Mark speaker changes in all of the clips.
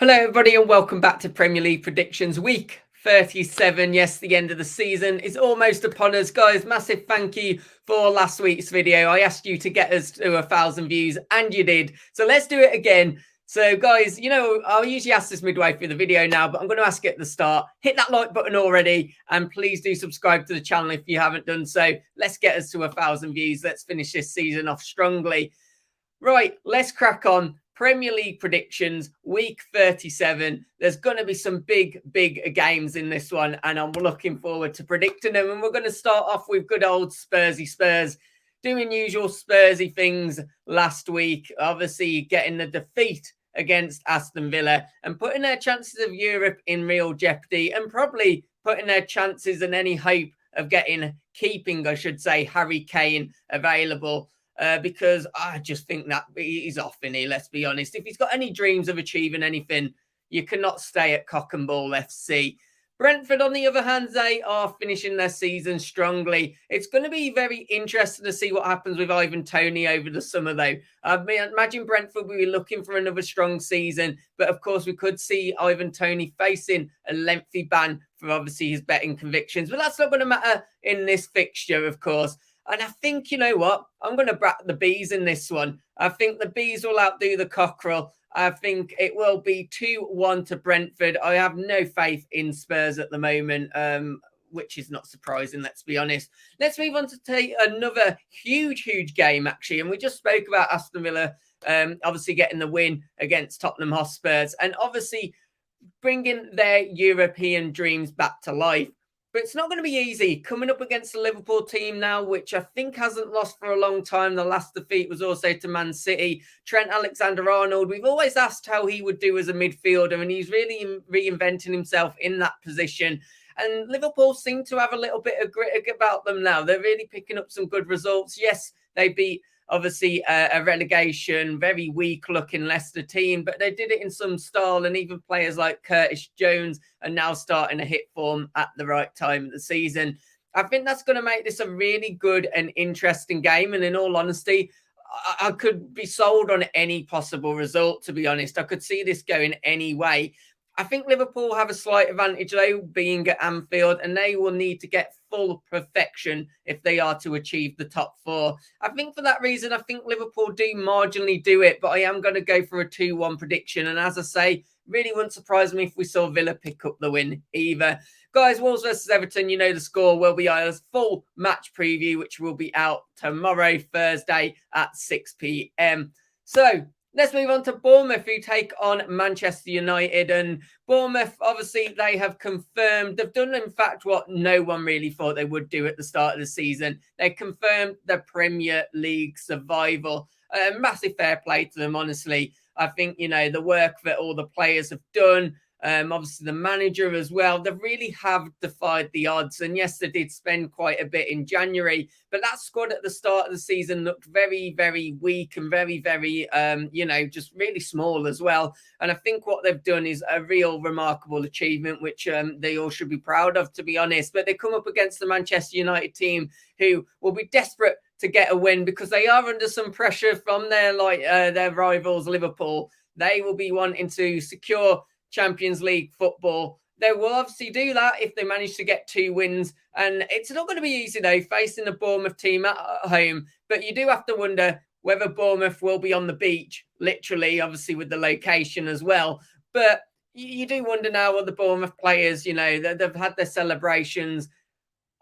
Speaker 1: Hello, everybody, and welcome back to Premier League Predictions Week 37. Yes, the end of the season is almost upon us. Guys, massive thank you for last week's video. I asked you to get us to 1,000 views, and you did. So let's do it again. So, guys, I'll usually ask this midway through the video now, but I'm going to ask it at the start. Hit that like button already, and please do subscribe to the channel if you haven't done so. Let's get us to 1,000 views. Let's finish this season off strongly. Right, let's crack on. Premier League predictions, week 37. There's going to be some big games in this one, and I'm looking forward to predicting them. And we're going to start off with good old Spursy Spurs, doing usual Spursy things last week. Obviously, getting the defeat against Aston Villa and putting their chances of Europe in real jeopardy, and probably putting their chances and any hope of keeping, I should say, Harry Kane available. Because I just think that he's off in here, let's be honest. If he's got any dreams of achieving anything, you cannot stay at Cock and Ball FC. Brentford, on the other hand, they are finishing their season strongly. It's going to be very interesting to see what happens with Ivan Toney over the summer, though. I imagine Brentford will be looking for another strong season, but of course we could see Ivan Toney facing a lengthy ban for obviously his betting convictions, but that's not going to matter in this fixture, of course. And I think, you know what? I'm going to back the Bees in this one. I think the Bees will outdo the Cockerel. I think it will be 2-1 to Brentford. I have no faith in Spurs at the moment, which is not surprising, let's be honest. Let's move on to take another huge game, actually. And we just spoke about Aston Villa, obviously getting the win against Tottenham Hotspurs and obviously bringing their European dreams back to life. But it's not going to be easy coming up against the Liverpool team now, which I think hasn't lost for a long time. The last defeat was also to Man City. Trent Alexander-Arnold, we've always asked how he would do as a midfielder, and he's really reinventing himself in that position. And Liverpool seem to have a little bit of grit about them now. They're really picking up some good results. Yes, they beat obviously a relegation, very weak-looking Leicester team, but they did it in some style, and even players like Curtis Jones are now starting to hit form at the right time of the season. I think that's going to make this a really good and interesting game, and in all honesty, I could be sold on any possible result, to be honest. I could see this going any way. I think Liverpool have a slight advantage, though, being at Anfield, and they will need to get full perfection if they are to achieve the top four. I think for that reason, I think Liverpool do marginally do it, but I am going to go for a 2-1 prediction. And as I say, really wouldn't surprise me if we saw Villa pick up the win either. Guys, Wolves versus Everton, you know the score will be a full match preview, which will be out tomorrow, Thursday at 6 p.m. So, let's move on to Bournemouth, who take on Manchester United. And Bournemouth, obviously, they have confirmed, they've done, in fact, what no one really thought they would do at the start of the season. They confirmed the Premier League survival. Massive fair play to them, honestly. I think, the work that all the players have done, obviously the manager as well, they really have defied the odds. And yes, they did spend quite a bit in January, but that squad at the start of the season looked very weak and very, just really small as well. And I think what they've done is a real remarkable achievement, which they all should be proud of, to be honest. But they come up against the Manchester United team, who will be desperate to get a win because they are under some pressure from their rivals, Liverpool. They will be wanting to secure Champions League football. They will obviously do that if they manage to get 2 wins. And it's not going to be easy, though, facing the Bournemouth team at home. But you do have to wonder whether Bournemouth will be on the beach, literally, obviously, with the location as well. But you do wonder now what the Bournemouth players, they've had their celebrations.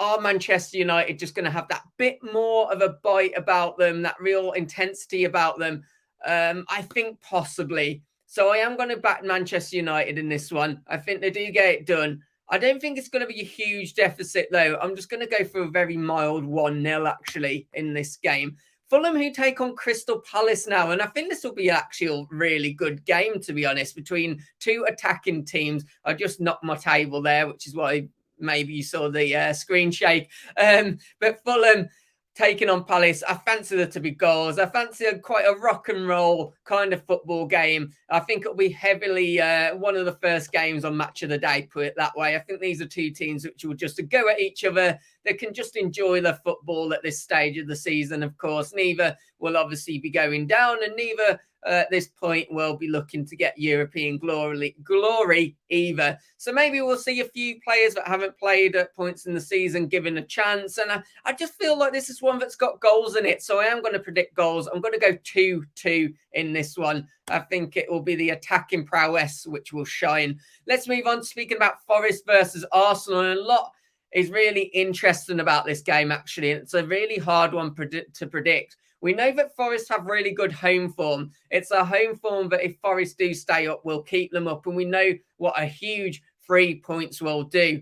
Speaker 1: Are Manchester United just going to have that bit more of a bite about them, that real intensity about them? I think possibly. So I am going to back Manchester United in this one. I think they do get it done. I don't think it's going to be a huge deficit, though. I'm just going to go for a very mild 1-0, actually, in this game. Fulham, who take on Crystal Palace now. And I think this will be actually a really good game, to be honest, between two attacking teams. I just knocked my table there, which is why maybe you saw the screen shake. But Fulham taking on Palace, I fancy there to be goals. I fancy quite a rock and roll kind of football game. I think it'll be heavily one of the first games on Match of the Day, put it that way. I think these are two teams which will just go at each other. they can just enjoy their football at this stage of the season. Of course, neither will obviously be going down, and neither at this point will be looking to get European glory either. So maybe we'll see a few players that haven't played at points in the season given a chance. And I just feel like this is one that's got goals in it. So I am going to predict goals. I'm going to go 2-2 in this one. I think it will be the attacking prowess which will shine. Let's move on to speaking about Forest versus Arsenal. And a lot is really interesting about this game, actually. It's a really hard one to predict. We know that Forest have really good home form. It's a home form that if Forest do stay up, will keep them up. And we know what a huge 3 points will do.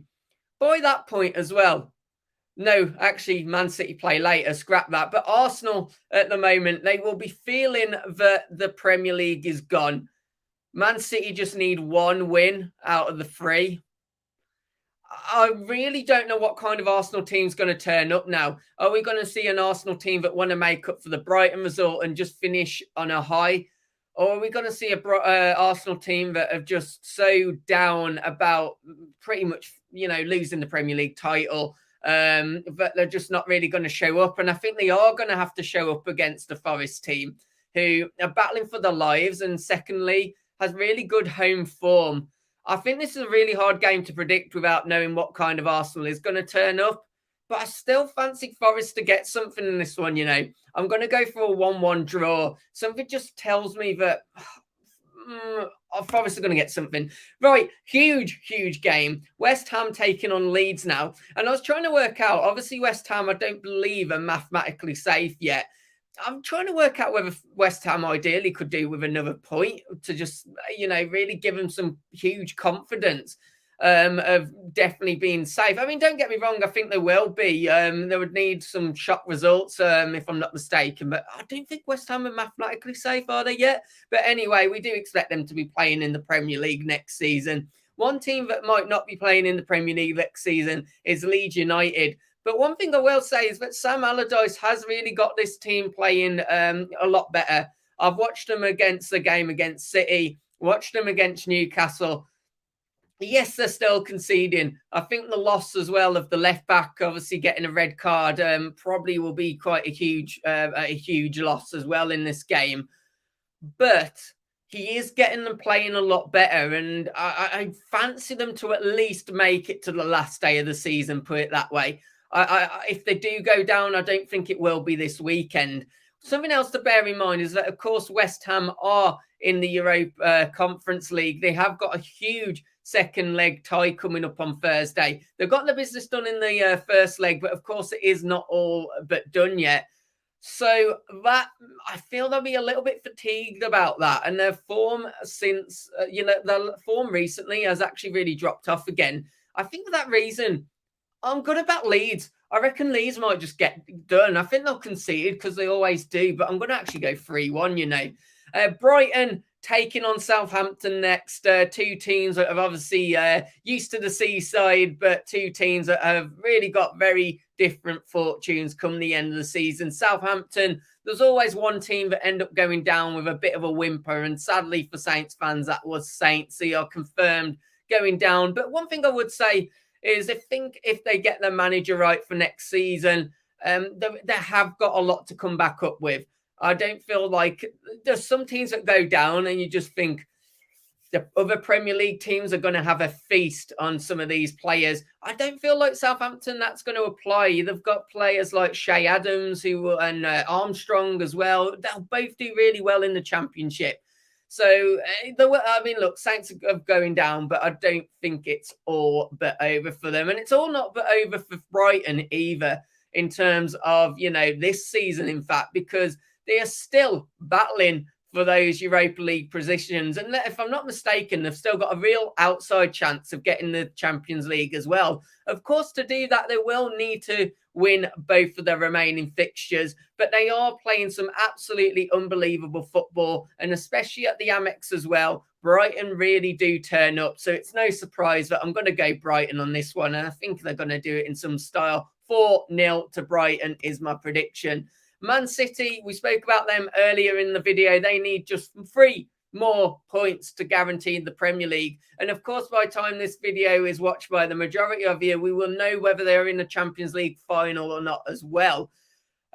Speaker 1: By that point as well, no, actually, Man City play later, scrap that. But Arsenal, at the moment, they will be feeling that the Premier League is gone. Man City just need one win out of the 3. I really don't know what kind of Arsenal team's going to turn up now. Are we going to see an Arsenal team that want to make up for the Brighton result and just finish on a high? Or are we going to see a Arsenal team that have just so down about pretty much, losing the Premier League title, but they're just not really going to show up? And I think they are going to have to show up against the Forest team who are battling for their lives and secondly, has really good home form. I think this is a really hard game to predict without knowing what kind of Arsenal is going to turn up. But I still fancy Forest to get something in this one, I'm going to go for a 1-1 draw. Something just tells me that Forest are going to get something. Right, huge game. West Ham taking on Leeds now. And I was trying to work out, obviously West Ham I don't believe are mathematically safe yet. I'm trying to work out whether West Ham ideally could do with another point to just, really give them some huge confidence of definitely being safe. I mean, don't get me wrong. I think they will be. They would need some shock results, if I'm not mistaken. But I don't think West Ham are mathematically safe, are they yet? But anyway, we do expect them to be playing in the Premier League next season. One team that might not be playing in the Premier League next season is Leeds United. But one thing I will say is that Sam Allardyce has really got this team playing a lot better. I've watched them against the game against City, watched them against Newcastle. Yes, they're still conceding. I think the loss as well of the left back, obviously getting a red card, probably will be quite a huge loss as well in this game. But he is getting them playing a lot better, and I fancy them to at least make it to the last day of the season, put it that way. If they do go down, I don't think it will be this weekend. Something else to bear in mind is that, of course, West Ham are in the Europa Conference League. They have got a huge second leg tie coming up on Thursday. They've got the business done in the first leg, but of course it is not all but done yet. So that I feel they'll be a little bit fatigued about that. And their form since, their form recently has actually really dropped off again. I think for that reason, I'm good about Leeds. I reckon Leeds might just get done. I think they'll concede because they always do, but I'm going to actually go 3-1, Brighton taking on Southampton next. Two teams that have obviously used to the seaside, but two teams that have really got very different fortunes come the end of the season. Southampton, there's always one team that end up going down with a bit of a whimper, and sadly for Saints fans, that was Saints. They are confirmed going down. But one thing I would say is if they get their manager right for next season, they have got a lot to come back up with. I don't feel like there's some teams that go down and you just think the other Premier League teams are going to have a feast on some of these players. I don't feel like Southampton that's going to apply. They've got players like Shea Adams and Armstrong as well. They'll both do really well in the Championship. So, look, Saints are going down, but I don't think it's all but over for them. And it's all not but over for Brighton either in terms of, this season, in fact, because they are still battling for those Europa League positions. And if I'm not mistaken, they've still got a real outside chance of getting the Champions League as well. Of course, to do that, they will need to win both of their remaining fixtures, but they are playing some absolutely unbelievable football, and especially at the Amex as well. Brighton really do turn up, so it's no surprise that I'm going to go Brighton on this one, and I think they're going to do it in some style. 4-0 to Brighton is my prediction. Man City, we spoke about them earlier in the video. They need just 3 more points to guarantee the Premier League. And of course, by the time this video is watched by the majority of you, we will know whether they're in the Champions League final or not as well.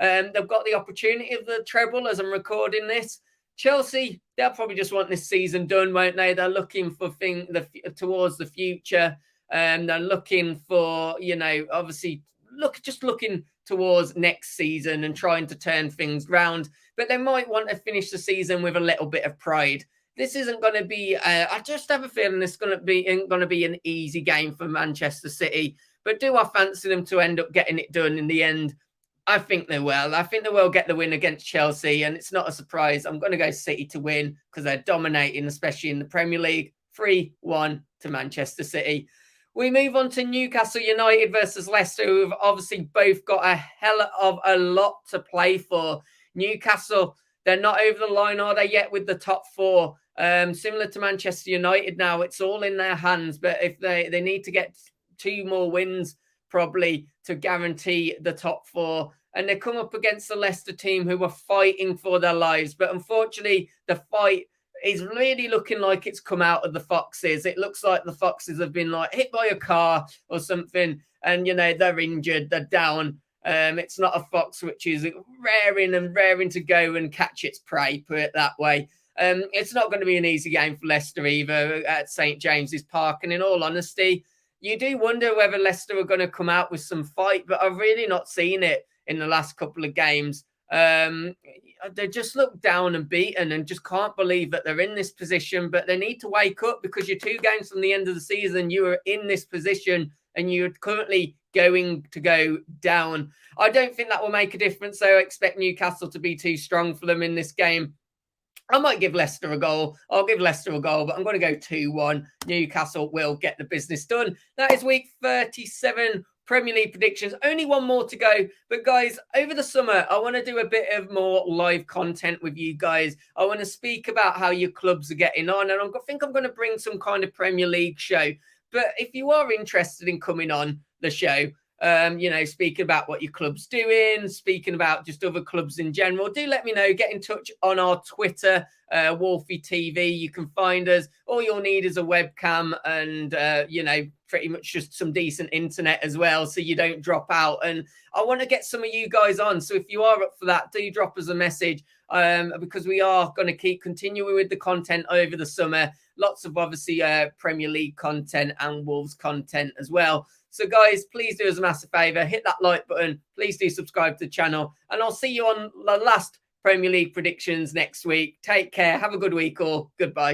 Speaker 1: They've got the opportunity of the treble as I'm recording this. Chelsea, they'll probably just want this season done, won't they? They're looking for towards the future. They're looking for, obviously looking towards next season and trying to turn things round. But they might want to finish the season with a little bit of pride. This isn't going to be, I just have a feeling this isn't going to be an easy game for Manchester City. But do I fancy them to end up getting it done in the end? I think they will. I think they will get the win against Chelsea, and it's not a surprise. I'm going to go City to win because they're dominating, especially in the Premier League. 3-1 to Manchester City. We move on to Newcastle United versus Leicester, who have obviously both got a hell of a lot to play for. Newcastle, they're not over the line, are they, yet with the top four? Similar to Manchester United now, it's all in their hands. But if they need to get 2 more wins, probably, to guarantee the top four. And they come up against the Leicester team who were fighting for their lives. But unfortunately, the fight is really looking like it's come out of the Foxes. It looks like the Foxes have been hit by a car or something. And, they're injured, they're down. It's not a fox which is raring to go and catch its prey, put it that way. It's not going to be an easy game for Leicester either at St. James's Park. And in all honesty, you do wonder whether Leicester are going to come out with some fight, but I've really not seen it in the last couple of games. They just look down and beaten and just can't believe that they're in this position, but they need to wake up because you're 2 games from the end of the season. You are in this position and you're currently going to go down. I don't think that will make a difference, so I expect Newcastle to be too strong for them in this game. I might give Leicester a goal. I'll give Leicester a goal, but I'm going to go 2-1. Newcastle will get the business done. That is week 37 Premier League predictions. Only 1 more to go. But guys, over the summer, I want to do a bit of more live content with you guys. I want to speak about how your clubs are getting on. And I think I'm going to bring some kind of Premier League show. But if you are interested in coming on the show, speaking about what your club's doing, speaking about just other clubs in general, do let me know. Get in touch on our Twitter, Wolfie TV. You can find us. All you'll need is a webcam and, pretty much just some decent internet as well, so you don't drop out. And I want to get some of you guys on. So if you are up for that, do drop us a message because we are going to keep continuing with the content over the summer. Lots of obviously Premier League content and Wolves content as well. So guys, please do us a massive favour. Hit that like button. Please do subscribe to the channel. And I'll see you on the last Premier League predictions next week. Take care. Have a good week all. Goodbye.